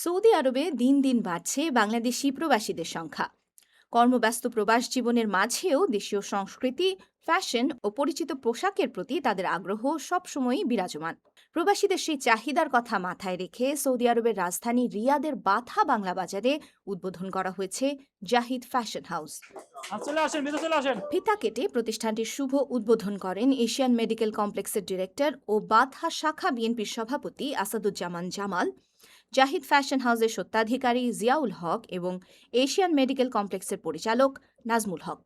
Saudi আরবে দিন দিন বাড়ছে বাংলাদেশি প্রবাসীদের সংখ্যা। কর্মব্যস্ত প্রবাস জীবনের মাঝেও দেশীয় সংস্কৃতি, ফ্যাশন ও পরিচিত পোশাকের প্রতি তাদের আগ্রহ সবসময়ই বিরাজমান। প্রবাসীদের সেই চাহিদার কথা মাথায় রেখে সৌদি আরবের রাজধানী রিয়াদের বাথা বাংলা বাজারে উদ্বোধন করা হয়েছে জাহিদ ফ্যাশন হাউস। ফিতা কেটে প্রতিষ্ঠানটির শুভ উদ্বোধন করেন এশিয়ান মেডিকেল কমপ্লেক্সের ডিরেক্টর ও বাথা শাখা বিএনপির সভাপতি আসাদুজ্জামান জামাল, জাহিদ ফ্যাশন হাউসের স্বত্বাধিকারী জিয়াউল হক এবং এশিয়ান মেডিকেল কমপ্লেক্সের পরিচালক নাজমুল হক।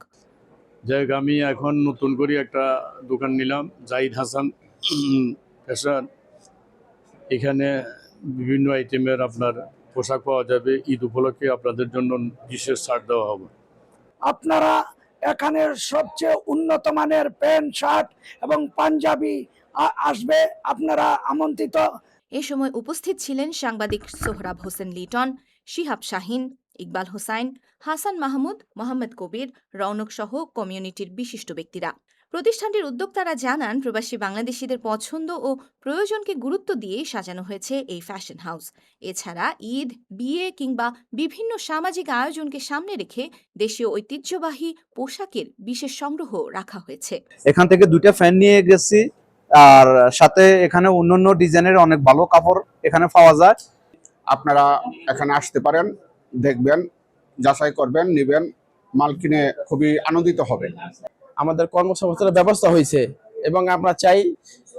যাই আমি এখন নতুন করে একটা দোকান নিলাম, জাহিদ হাসান ফ্যাশন। এখানে বিভিন্ন আইটেমের আপনার পোশাক পাওয়া যাবে। ঈদ উপলক্ষে আপনাদের জন্য বিশেষ ছাড় দেওয়া হবে। আপনারা এখানে সবচেয়ে উন্নত মানের প্যান্ট, শার্ট এবং পাঞ্জাবি আসবে, আপনারা আমন্ত্রিত। এ সময় উপস্থিত ছিলেন সাংবাদিক সোহরাব হোসেন লিটন, শিহাব শাহিন, ইকবাল হোসাইন, হাসান মাহমুদ, মোহাম্মদ কবির, রৌনক সহ কমিউনিটির বিশিষ্ট ব্যক্তিরা। প্রতিষ্ঠানটির উদ্যোক্তারা জানান, প্রবাসী বাংলাদেশিদের পছন্দ ও প্রয়োজনকে গুরুত্ব দিয়ে সাজানো হয়েছে এই ফ্যাশন হাউস। এছাড়া ঈদ, বিয়ে কিংবা বিভিন্ন সামাজিক আয়োজনকে সামনে রেখে দেশীয় ঐতিহ্যবাহী পোশাকের বিশেষ সংগ্রহ রাখা হয়েছে। এখান থেকে 2টা ফ্যান নিয়ে গেছি, আর সাথে এখানে অন্যান্য ডিজাইনের অনেক ভালো কাপড় এখানে পাওয়া যায়। আপনারা এখানে আসতে পারেন, দেখবেন, যাচাই করবেন, নেবেন, মাল কিনে খুবই আনন্দিত হবেন। আমাদের কর্মসংস্থানের ব্যবস্থা হয়েছে এবং আমরা চাই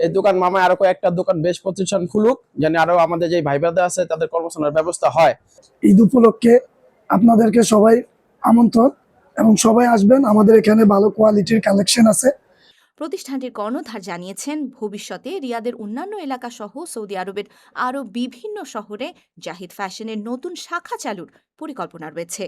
এই দোকান মামায় আরো কয়েকটা দোকান বেশ প্রতিষ্ঠান খুলুক, যেন আরো আমাদের যে ভাই ব্রাদার আছে তাদের কর্মসংস্থানের ব্যবস্থা হয়। ঈদ উপলক্ষে আপনাদেরকে সবাই আমন্ত্রণ এবং সবাই আসবেন। আমাদের এখানে ভালো কোয়ালিটির কালেকশন আছে। প্রতিষ্ঠানটির কর্ণধার জানিয়েছেন, ভবিষ্যতে রিয়াদের অন্যান্য এলাকা সহ সৌদি আরবের আরও বিভিন্ন শহরে জাহিদ ফ্যাশনের নতুন শাখা চালুর পরিকল্পনা রয়েছে।